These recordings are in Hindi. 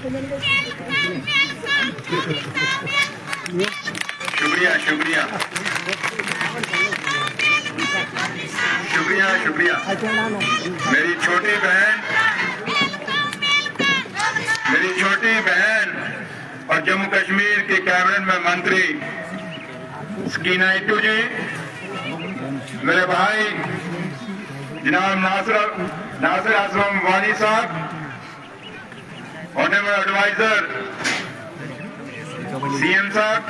शुक्रिया शुक्रिया शुक्रिया शुक्रिया। मेरी छोटी बहन और जम्मू कश्मीर के कैबिनेट में मंत्री स्कीना इट्टू जी, मेरे भाई जनाब नासिर असलम वानी साहब, ऑनरेबल एडवाइजर सीएम साहब,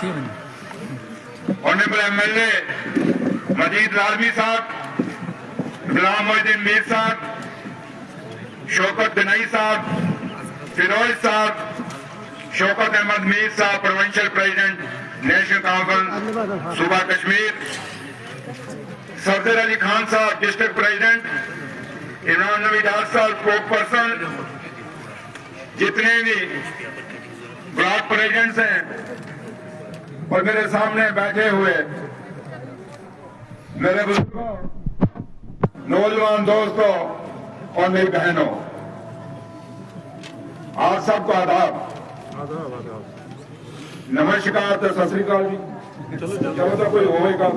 ऑनरेबल एमएलए मजीद लालमी साहब, गुलाम मोहिद्दीन मीर साहब, शौकत गनई साहब, फिरोज साहब, शौकत अहमद मीर साहब, प्रोविंशियल प्रेसिडेंट नेशनल काउंसिल सूबा कश्मीर, सफदर अली खान साहब डिस्ट्रिक्ट प्रेसिडेंट, इमरान नबी डार साहब स्पोक पर्सन, जितने भी ब्लॉक प्रेसिडेंट्स हैं और मेरे सामने बैठे हुए मेरे बुजुर्गों, नौजवान दोस्तों और मेरी बहनों, आप सबको आदाब, नमस्कार, तो सत श्री अकाल जी। चलो तो कोई होएगा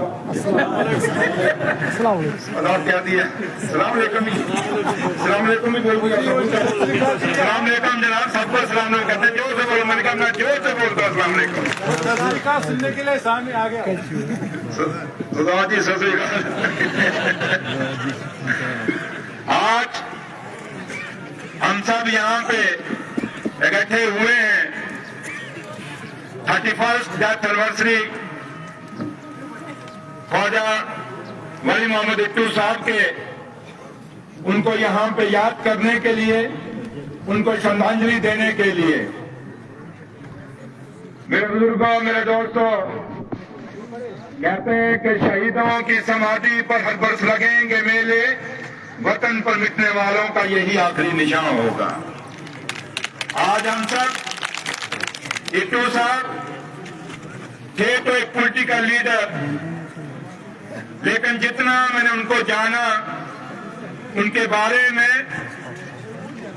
अदाब क्या दिया, सलाम अलैकुम ही बोल गया, सलाम अलैकुम जनाब, सबको सलाम कहते हैं, जोर से बोलो, मैंने कहा मैं जोर से बोलता हूँ सलाम अलैकुम सुनने के लिए सामने आ गया जी। सत श्री अकाल। आज हम सब यहाँ पे इकट्ठे हुए हैं 31st डेथ एनिवर्सरी ख्वाजा वली मोहम्मद इट्टू साहब के, उनको यहाँ पे याद करने के लिए, उनको श्रद्धांजलि देने के लिए। मेरे बुजुर्गों, मेरे दोस्तों, कहते हैं कि शहीदों की समाधि पर हर बरस लगेंगे मेले, वतन पर मिटने वालों का यही आखिरी निशान होगा। आज हम सब, इट्टू साहब थे तो एक पॉलिटिकल लीडर, लेकिन जितना मैंने उनको जाना उनके बारे में,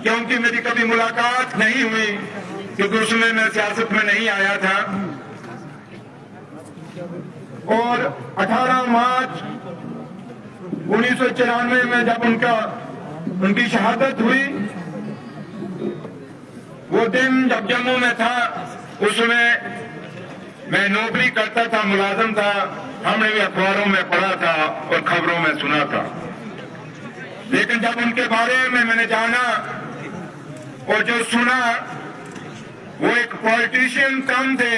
क्योंकि मेरी कभी मुलाकात नहीं हुई क्योंकि उसमें मैं सियासत में नहीं आया था, और 18 मार्च 1994 में जब उनकी शहादत हुई, वो दिन जब जम्मू में था, उसमें मैं नौकरी करता था, मुलाजिम था, हमने भी अखबारों में पढ़ा था और खबरों में सुना था। लेकिन जब उनके बारे में मैंने जाना और जो सुना, वो एक पॉलिटिशियन कम थे,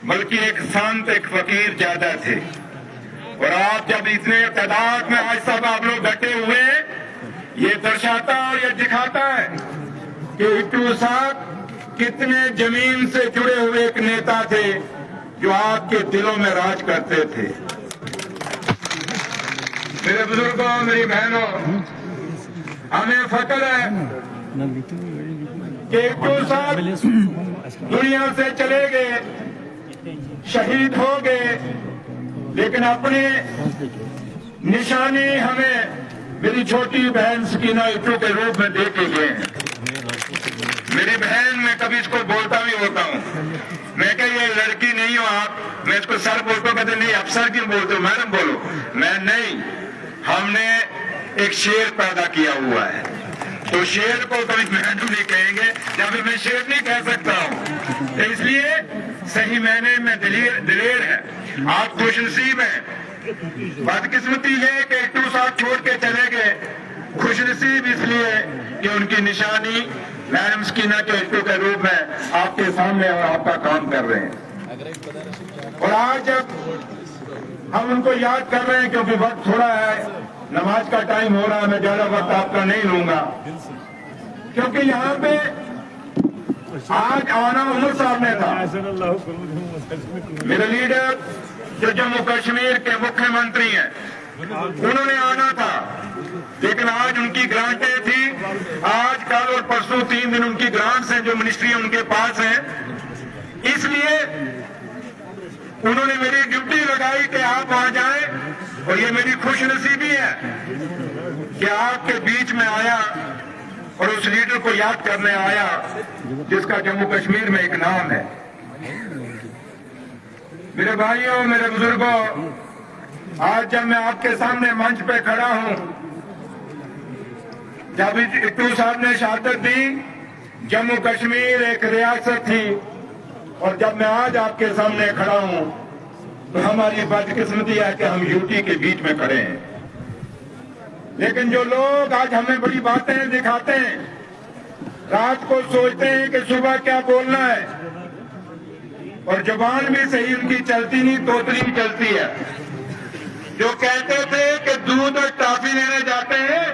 बल्कि एक संत, एक फकीर ज्यादा थे। और आज जब इतने तादाद में आज सब आप लोग बैठे हुए, ये दर्शाता और ये दिखाता है कि इट्टू साहब कितने जमीन से जुड़े हुए एक नेता थे जो आपके दिलों में राज करते थे। मेरे बुजुर्गों, मेरी बहनों, हमें फख्र है कि इट्टू साहब दुनिया से चले गए, शहीद हो गए, लेकिन अपनी निशानी हमें मेरी छोटी बहन स्कीना इट्टू के रूप में दे के गए हैं। मेरी बहन, मैं कभी इसको बोलता भी होता हूँ, मैं क्या ये लड़की नहीं हो आप, मैं इसको सर बोलता हूँ, कहते नहीं आप सर क्यों बोलते हो, मैडम बोलो। मैं नहीं, हमने एक शेर पैदा किया हुआ है, तो शेर को कभी मैडम नहीं कहेंगे, जब मैं शेर नहीं कह सकता हूँ, तो इसलिए सही मैंने में दिलेर है। आप खुशनसीब हैं, बदकिस्मती है कि इट्टू साहब छोड़ के चले गए, खुशनसीब इसलिए कि उनकी निशानी मैडम स्कीना के इट्टू के रूप में आपके सामने और आपका काम कर रहे हैं। और आज जब हम उनको याद कर रहे हैं, क्योंकि वक्त थोड़ा है, नमाज का टाइम हो रहा है, मैं ज्यादा वक्त आपका नहीं लूंगा, क्योंकि यहाँ पे आज आना उमर साहब ने था, मेरे लीडर जो जम्मू कश्मीर के मुख्यमंत्री हैं, उन्होंने आना था, लेकिन आज उनकी ग्रांटें थी, आज कल और परसों 3 दिन उनकी ग्रांट्स हैं जो मिनिस्ट्री उनके पास है, इसलिए उन्होंने मेरी ड्यूटी लगाई कि आप आ जाएं, और ये मेरी खुशनसीबी है कि आपके बीच में आया और उस लीडर को याद करने आया जिसका जम्मू कश्मीर में एक नाम है। मेरे भाइयों, मेरे बुजुर्गों, आज जब मैं आपके सामने मंच पे खड़ा हूं, जब इट्टू साहब ने शहादत दी, जम्मू कश्मीर एक रियासत थी, और जब मैं आज आपके सामने खड़ा हूं तो हमारी बदकिस्मती है कि हम यूटी के बीच में खड़े हैं। लेकिन जो लोग आज हमें बड़ी बातें दिखाते हैं, रात को सोचते हैं कि सुबह क्या बोलना है, और जुबान भी सही उनकी चलती नहीं, तोतली चलती है। जो कहते थे कि दूध और टॉफी लेने जाते हैं,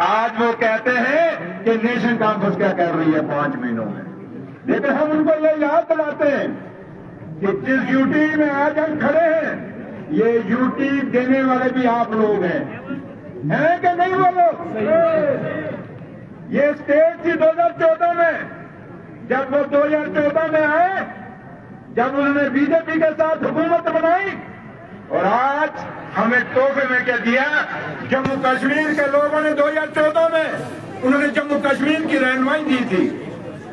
आज वो कहते हैं कि नेशन कॉन्फ्रेंस क्या कर रही है 5 महीनों में। लेकिन हम उनको ये याद दिलाते हैं कि जिस यूटी में आज हम खड़े हैं, ये यूटी देने वाले भी आप लोग हैं कि नहीं? वो लोग ये स्टेट थी 2014 में, जब वो 2014 में आए, जब उन्होंने बीजेपी के साथ हुकूमत बनाई, और आज हमें तोहफे में क्या दिया? जम्मू कश्मीर के लोगों ने 2014 में उन्होंने जम्मू कश्मीर की रहनुमाई दी थी,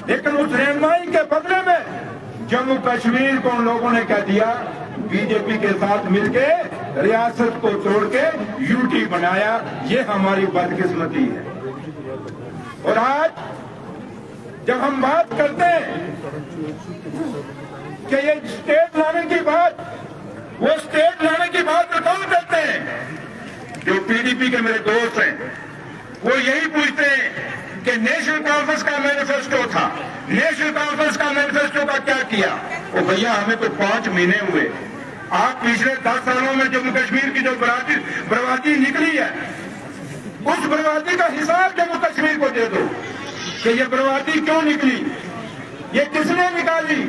लेकिन उस रहनुमाई के बदले में जम्मू कश्मीर को उन लोगों ने क्या दिया? बीजेपी के साथ मिलके रियासत को तोड़ के यूटी बनाया। ये हमारी बदकिस्मती है। और आज जब हम बात करते हैं कि ये स्टेट लाने की बात, वो स्टेट लाने की बात कौन करते हैं? जो पीडीपी के मेरे दोस्त हैं, वो यही पूछते हैं कि नेशनल कॉन्फ्रेंस का मैनिफेस्टो था, नेशनल कॉन्फ्रेंस का मैनिफेस्टो का क्या किया? वो भैया हमें तो 5 महीने हुए। आप पिछले 10 सालों में जम्मू कश्मीर की जो बर्बादी निकली है, उस बर्बादी का हिसाब जम्मू कश्मीर को दे दो कि ये बर्बादी क्यों निकली, ये किसने निकाली?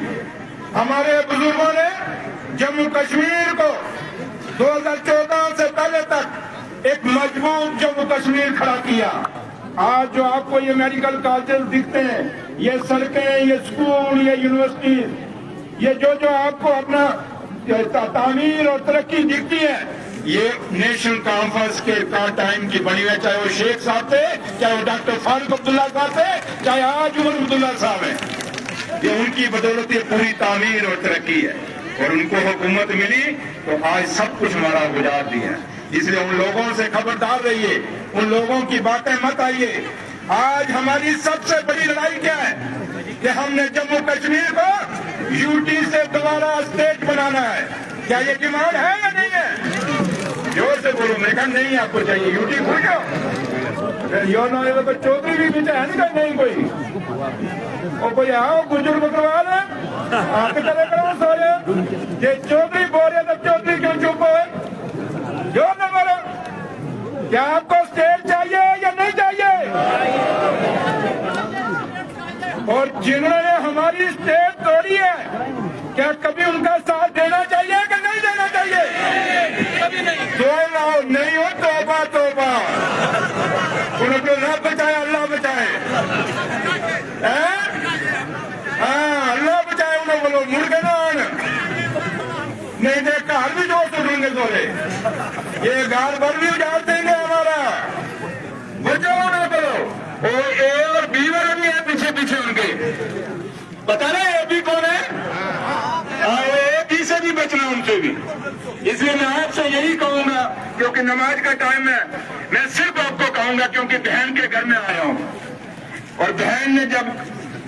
हमारे बुजुर्गों ने जम्मू कश्मीर को 2014 से पहले तक एक मजबूत जम्मू कश्मीर खड़ा किया। आज जो आपको ये मेडिकल कॉलेज दिखते हैं, ये सड़कें, ये स्कूल, ये यूनिवर्सिटी, ये जो आपको अपना तामीर और तरक्की दिखती है, ये नेशनल कॉन्फ्रेंस के का टाइम की बनी है। चाहे वो शेख साहब थे, चाहे वो डॉक्टर फारूक अब्दुल्ला साहब थे, चाहे आज उमर अब्दुल्ला साहब है, ये उनकी बदौलत ये पूरी तामीर और तरक्की है। और उनको हुकूमत मिली तो आज सब कुछ हमारा गुजार दिया है। इसलिए उन लोगों से खबरदार रहिए, उन लोगों की बातें मत आइए। आज हमारी सबसे बड़ी लड़ाई क्या है कि हमने जम्मू कश्मीर को यूटी से दोबारा स्टेट बनाना है। क्या ये डिमांड है या नहीं है? जोर से बोलो। मेरे ख्याल नहीं आपको चाहिए यूटी, पूछो। यो ना तो चौधरी भी पीछे है नहीं कोई, और कोई आओ गुजर बकरवाल आपके तरह करो सोरे। ये चौधरी बोल रहे तो चौधरी क्यों चुप हो? जोर न बोलो। क्या आपको स्टेट चाहिए या नहीं चाहिए? और जिन्होंने हमारी स्टेट तोड़ी है, क्या कभी उनका साथ देना चाहिए कि नहीं देना चाहिए? तो नहीं हो, तौबा तौबा। उनको न बचाए अल्लाह बचाए। हाँ, अल्लाह बचाए उन्हें। बोलो मुर्गे ना नहीं दे घर भी दोस्त ढूंढे सोरे, ये गाल भर भी उजाड़ देंगे हमारा। बचाओ ना करो। और ए और बी वाले भी है पीछे पीछे उनके, पता नहीं ए बी कौन है? ए बी से भी बचना, उनसे भी। इसलिए मैं आपसे यही कहूंगा, क्योंकि नमाज का टाइम है, मैं सिर्फ आपको कहूंगा क्योंकि बहन के घर में आया हूं, और बहन ने जब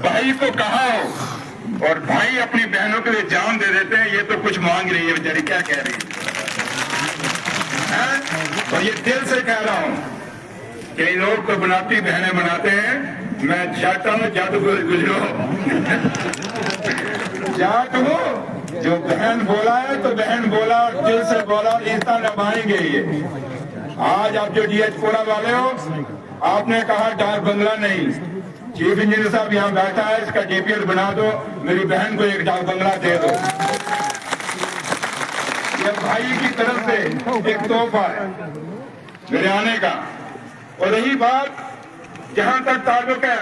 भाई को कहा हो, और भाई अपनी बहनों के लिए जान दे देते हैं, ये तो कुछ मांग रही है बेचारी, क्या कह रही है? और ये दिल से कह रहा हूं, कई लोग तो बनाती बहनें बनाते हैं, मैं चाहता हूं जादू गुजरो जाट हो। जो बहन बोला है तो बहन बोला, और दिल से बोला, रिश्ता निभाएंगे ये। आज आप जो डीएच कोड़ा वाले हो, आपने कहा डाक बंगला नहीं, चीफ इंजीनियर साहब यहाँ बैठा है, इसका डीपीएल बना दो, मेरी बहन को एक डाक बंगला दे दो। ये भाई की तरफ से एक तोहफा है मेरे आने का। और रही बात जहां तक ताल्लुक है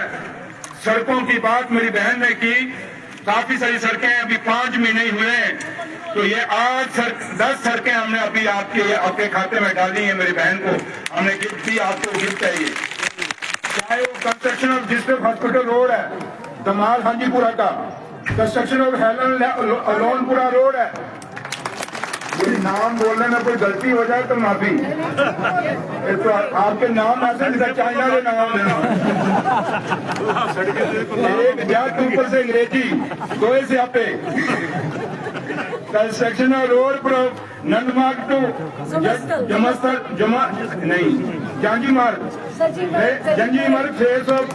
सड़कों की बात, मेरी बहन ने की, काफी सारी सड़कें अभी 5 महीने ही हुए हैं, तो ये आज 10 सड़कें हमने अभी आपके खाते में डाली है। मेरी बहन को हमने गिफ्ट दी, आपको गिफ्ट चाहिए, चाहे वो construction of district hospital road है दमाल हाजीपुरा का, कंस्ट्रक्शन ऑफ हेलन लोनपुरा रोड है। यदि नाम बोलने में कोई गलती हो जाए तो माफी। तो आपके नाम ऐसे जैसे चाइना के नाम लेना, एक जाट ऊपर से अंग्रेजी दो से आपे। कंस्ट्रक्शन ऑफ रोड फ्रॉम नंदमार्ग टू जमस्थल नहीं जांजी मार्ग phase of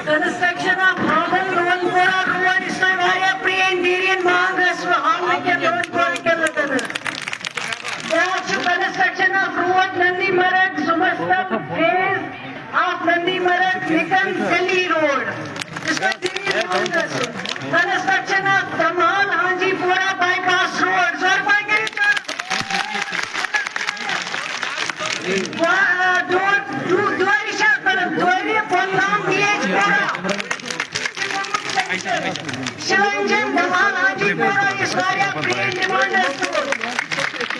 Construction of Havel Rowanpura Road is not very pre-Indian Congress for Hamlet and Rowanpura. Also construction of Road Nandi Marag Sumastam phase of Nandi Marag Nikam Delhi Road. Is not Indian Congress. Construction of Tamal Hanjipura bypass road. Sir, Shilanjan Dhamal Hajipura is very pre-demanded road.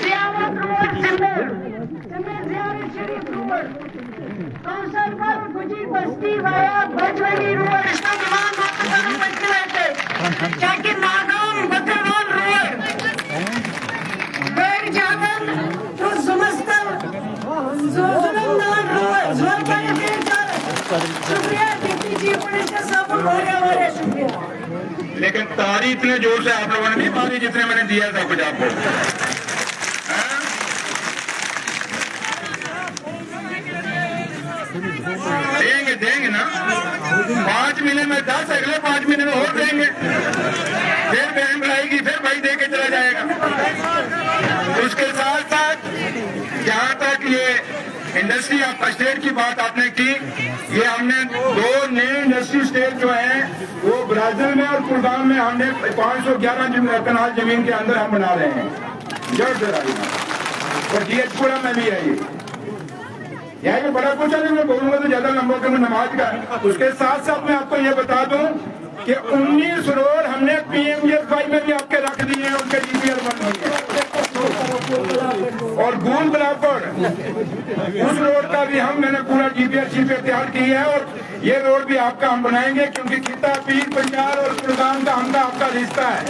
Ziawat Road, Zimmer Ziawat Sharif Road. Kausarpur Guji Basti via Bajwani Road is not Dhamal Matakaram Bajwani. Chaki Nagam Bakarwan Road. Bird Jagan to Sumastal Zulamdan Road. Zwalpaya शुक्रिया डिप्टी चीफ मिनिस्टर साहब को बहुत शुक्रिया। लेकिन तारी इतने जोर से आप लोगों ने नहीं मारी जितने मैंने दिया था कुछ आपको। देंगे ना 5 महीने में 10, अगले 5 महीने में और देंगे, फिर बहन बुलाएगी, फिर भाई दे के चला जाएगा। उसके साथ साथ जहाँ तक ये इंडस्ट्री ऑफ स्टेट की बात आपने की, ये हमने 2 नए इंडस्ट्री स्टेट जो हैं वो ब्राजील में और कुलगाम में हमने 511 कनाल जमीन के अंदर हम बना रहे हैं। और जीएचपुरा में भी है ये बड़ा कुछ है, मैं बोलूंगा तो ज्यादा लंबा कर नमाज का। उसके साथ साथ मैं आपको ये बता दूं कि 19 रोड हमने पीएमजीएसवाई में भी आपके रख दिए हैं, उनके डीपीआर बन गई है। और गूल बराबर उस रोड का भी मैंने पूरा डीपीआर तैयार की है, और ये रोड भी आपका हम बनाएंगे, क्योंकि खिता पीर पंजाब और कुलगाम का हमका आपका रिश्ता है।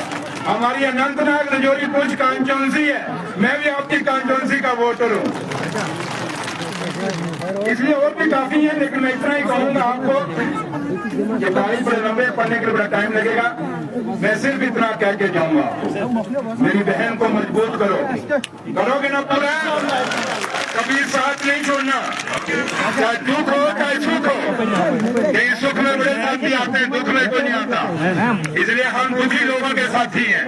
हमारी अनंतनाग रजौरी पुंछ कांस्टिट्यूंसी है, मैं भी आपकी कांस्टिट्यूंसी का वोटर हूँ, इसलिए और भी काफी है, लेकिन मैं इतना ही कहूंगा आपको, ये तारीख बड़े लंबे पढ़ने के लिए बड़ा टाइम लगेगा, मैं सिर्फ इतना कह के जाऊंगा, मेरी बहन को मजबूत करोगे ना पूरा, कभी साथ नहीं छोड़ना, चाहे दुख हो चाहे सुख हो, कहीं सुख में बड़े साथी आते हैं, दुख में कोई नहीं आता, इसलिए हम दुखी लोगों के साथी हैं।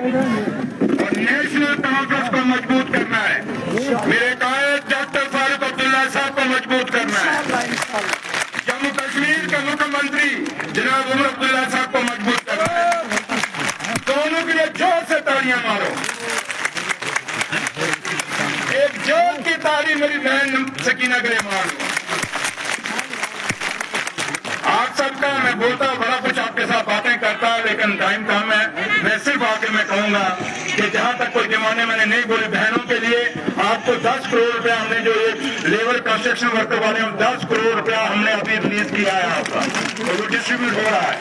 और नेशनल कांफ्रेंस को मजबूत करना है, मेरे कायद डॉक्टर फारूक अब्दुल्ला साहब को मजबूत करना है, जम्मू कश्मीर के मुख्यमंत्री जनाब उमर अब्दुल्ला साहब को मजबूत करना है। दोनों के लिए जोर से तालियां मारो, एक जोर की ताली मेरी बहन सकीना के लिए मारो। आप सबका मैं बोलता हूँ, बड़ा कुछ आपके साथ बातें करता, लेकिन टाइम कम है, मैं सिर्फ आके मैं कहूंगा कि जहां तक कोई डिमांडें मैंने नहीं बोली, बहनों के लिए आपको 10 करोड़ रुपया हमने जो ये लेबर कंस्ट्रक्शन वर्कर वाले हम 10 करोड़ रुपया हमने अभी रिलीज किया है आपका, तो वो डिस्ट्रीब्यूट हो रहा है,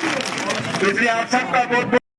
तो इसलिए आप सबका बहुत